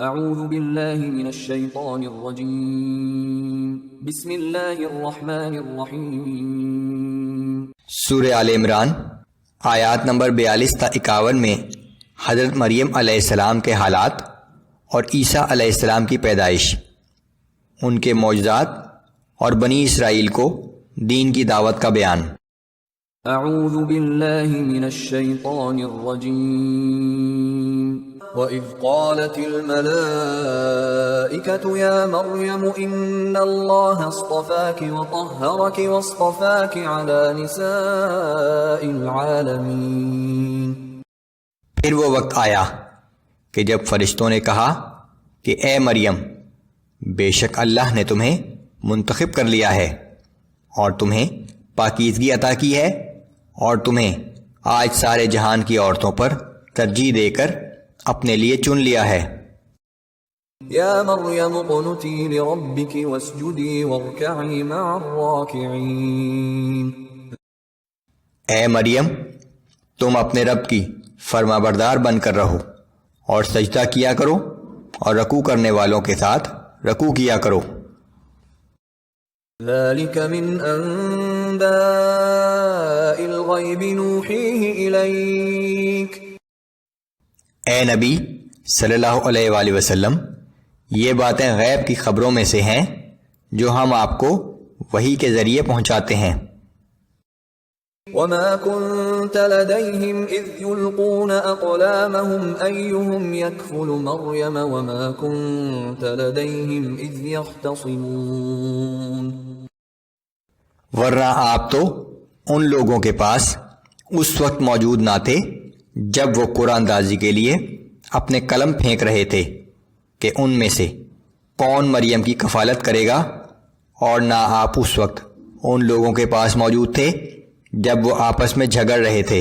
اعوذ باللہ من الشیطان الرجیم بسم اللہ الرحمن الرحیم۔ سورہ آل عمران آیات نمبر 42 تا 51 میں حضرت مریم علیہ السلام کے حالات اور عیسیٰ علیہ السلام کی پیدائش، ان کے معجزات اور بنی اسرائیل کو دین کی دعوت کا بیان۔ اعوذ باللہ من الشیطان الرجیم۔ وَإِذْ قَالَتِ الْمَلَائِكَةُ يَا مَرْيَمُ إِنَّ اللَّهَ اصْطَفَاكِ وَطَهَّرَكِ وَاصْطَفَاكِ عَلَى نِسَاءِ الْعَالَمِينَ۔ پھر وہ وقت آیا کہ جب فرشتوں نے کہا کہ اے مریم، بے شک اللہ نے تمہیں منتخب کر لیا ہے اور تمہیں پاکیزگی عطا کی ہے اور تمہیں آج سارے جہان کی عورتوں پر ترجیح دے کر اپنے لیے چن لیا ہے۔ یا مریم اقنتی لربک واسجدی وارکعی مع الراکعین۔ اے مریم، تم اپنے رب کی فرما بردار بن کر رہو اور سجدہ کیا کرو اور رکوع کرنے والوں کے ساتھ رکوع کیا کرو۔ ذلک من انباء الغیب نوحیہ الیک۔ اے نبی صلی اللہ علیہ وآلہ وسلم، یہ باتیں غیب کی خبروں میں سے ہیں جو ہم آپ کو وحی کے ذریعے پہنچاتے ہیں۔ وَمَا كُنْتَ لَدَيْهِمْ إِذْ يُلْقُونَ أَقْلَامَهُمْ أَيُّهُمْ يَكْفُلُ مَرْيَمَ وَمَا كُنْتَ لَدَيْهِمْ إِذْ يَخْتَصِمُونَ۔ ورنہ آپ تو ان لوگوں کے پاس اس وقت موجود نہ تھے جب وہ قرآن اندازی کے لیے اپنے قلم پھینک رہے تھے کہ ان میں سے کون مریم کی کفالت کرے گا، اور نہ آپ اس وقت ان لوگوں کے پاس موجود تھے جب وہ آپس میں جھگڑ رہے تھے۔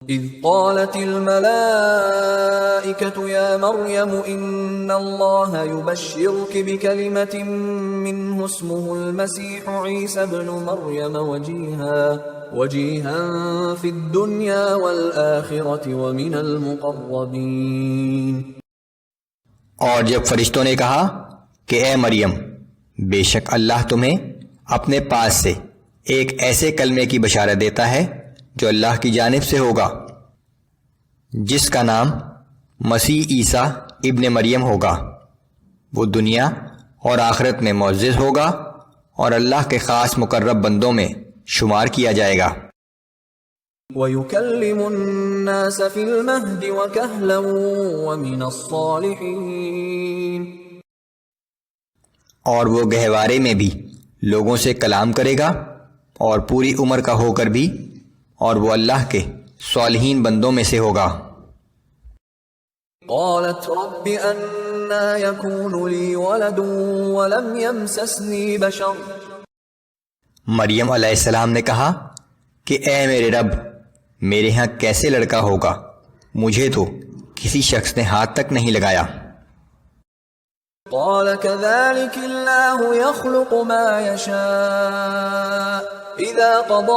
اذ قالت الملائکة یا مریم ان اللہ یبشرک بکلمة منہ اسمہ المسیح عیسی ابن مریم وجیہا فی الدنیا والآخرة ومن المقربین۔ اور جب فرشتوں نے کہا کہ اے مریم، بے شک اللہ تمہیں اپنے پاس سے ایک ایسے کلمے کی بشارت دیتا ہے جو اللہ کی جانب سے ہوگا، جس کا نام مسیح عیسیٰ ابن مریم ہوگا، وہ دنیا اور آخرت میں معزز ہوگا اور اللہ کے خاص مقرب بندوں میں شمار کیا جائے گا۔ وَيُكَلِّمُ النَّاسَ فِي الْمَهْدِ وَكَهْلًا وَمِنَ الصَّالِحِينَ۔ اور وہ گہوارے میں بھی لوگوں سے کلام کرے گا اور پوری عمر کا ہو کر بھی، اور وہ اللہ کے صالحین بندوں میں سے ہوگا۔ قالت رب أَنَّى يَكُونُ لِي وَلَدٌ وَلَمْ يَمْسَسْنِي بَشَرٌ۔ مریم علیہ السلام نے کہا کہ اے میرے رب، میرے ہاں کیسے لڑکا ہوگا، مجھے تو کسی شخص نے ہاتھ تک نہیں لگایا۔ قال كذلك الله يخلق ما يشاء اذا قضى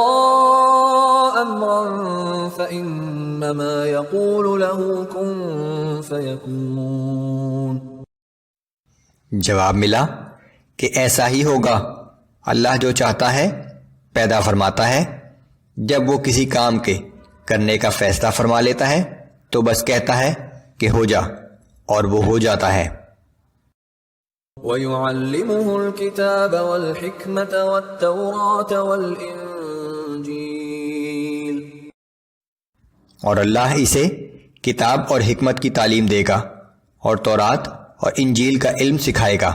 امرا فانما يقول له كن فيكون۔ جواب ملا کہ ایسا ہی ہوگا، اللہ جو چاہتا ہے پیدا فرماتا ہے، جب وہ کسی کام کے کرنے کا فیصلہ فرما لیتا ہے تو بس کہتا ہے کہ ہو جا، اور وہ ہو جاتا ہے۔ وَيُعَلِّمُهُ الْكِتَابَ وَالْحِكْمَةَ وَالتَّوْرَاةَ وَالْإِنْجِيلَ۔ اور اللہ اسے کتاب اور حکمت کی تعلیم دے گا اور تورات اور انجیل کا علم سکھائے گا۔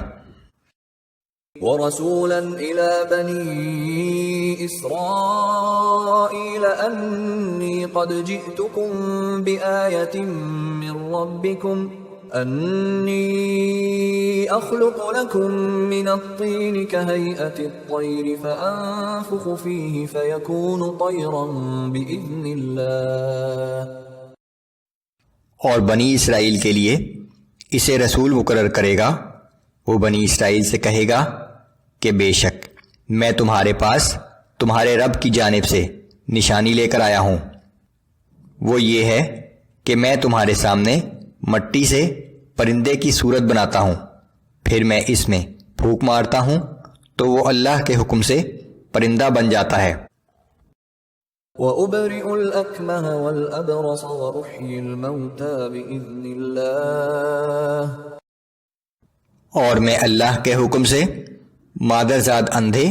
وَرَسُولًا إِلَى بَنِي إِسْرَائِيلَ أَنِّي قَدْ جِئْتُكُمْ بِآيَةٍ مِّن رَّبِّكُمْ أَنِّي أَخْلُقُ لَكُم مِّنَ الطِّينِ كَهَيْئَةِ الطَّيْرِ فَأَنفُخُ فِيهِ فَيَكُونُ طَيْرًا بِإِذْنِ اللَّهِ۔ اور بنی اسرائیل کے لیے اسے رسول مقرر کرے گا، وہ بنی اسرائیل سے کہے گا کہ بے شک میں تمہارے پاس تمہارے رب کی جانب سے نشانی لے کر آیا ہوں، وہ یہ ہے کہ میں تمہارے سامنے مٹی سے پرندے کی صورت بناتا ہوں، پھر میں اس میں پھونک مارتا ہوں تو وہ اللہ کے حکم سے پرندہ بن جاتا ہے۔ وَأُبْرِئُ الْأَكْمَهَ وَالْأَبْرَصَ وَأُحْيِي الْمَوْتَى بِإِذْنِ اللَّهِ، اور میں اللہ کے حکم سے مادرزاد اندھے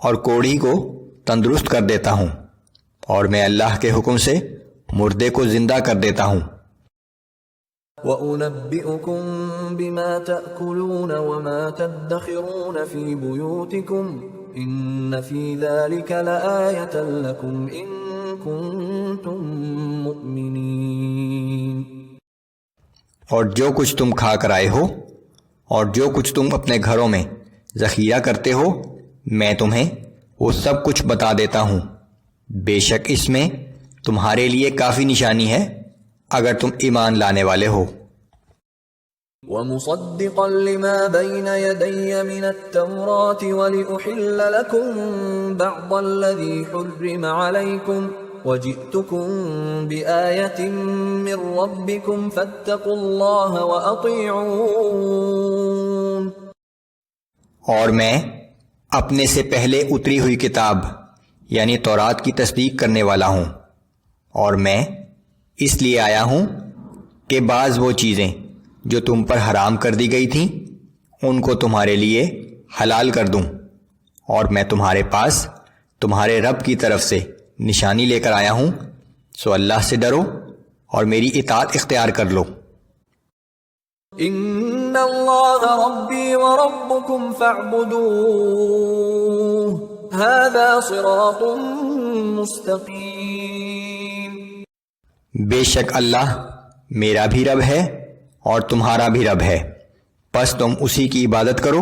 اور کوڑھی کو تندرست کر دیتا ہوں، اور میں اللہ کے حکم سے مردے کو زندہ کر دیتا ہوں۔ وَأُنَبِّئُكُم بِمَا تَأْكُلُونَ وَمَا تَدَّخِرُونَ فِي بُيُوتِكُمْ إِنَّ فِي ذَلِكَ لَآيَةً لَكُمْ إِن كُنتُم مُؤْمِنِينَ۔ اور جو کچھ تم کھا کر آئے ہو اور جو کچھ تم اپنے گھروں میں ذخیرہ کرتے ہو، میں تمہیں وہ سب کچھ بتا دیتا ہوں، بے شک اس میں تمہارے لیے کافی نشانی ہے اگر تم ایمان لانے والے ہو۔ وَمُصَدِّقًا لِمَا بَيْنَ يَدَيَّ مِنَ التَّوْرَاةِ وَلِأُحِلَّ لَكُم بَعْضَ الَّذِي حُرِّمَ عَلَيْكُمْ وَجِئْتُكُم بِآيَةٍ مِّن رَّبِّكُمْ فَاتَّقُوا اللَّهَ وَأَطِيعُونِ۔ اور میں اپنے سے پہلے اتری ہوئی کتاب یعنی تورات کی تصدیق کرنے والا ہوں، اور میں اس لیے آیا ہوں کہ بعض وہ چیزیں جو تم پر حرام کر دی گئی تھیں ان کو تمہارے لیے حلال کر دوں، اور میں تمہارے پاس تمہارے رب کی طرف سے نشانی لے کر آیا ہوں، سو اللہ سے ڈرو اور میری اطاعت اختیار کر لو۔ ان اللہ ربی وربکم فاعبدوہ ھذا صراط مستقیم۔ بے شک اللہ میرا بھی رب ہے اور تمہارا بھی رب ہے، پس تم اسی کی عبادت کرو،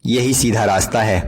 یہی سیدھا راستہ ہے۔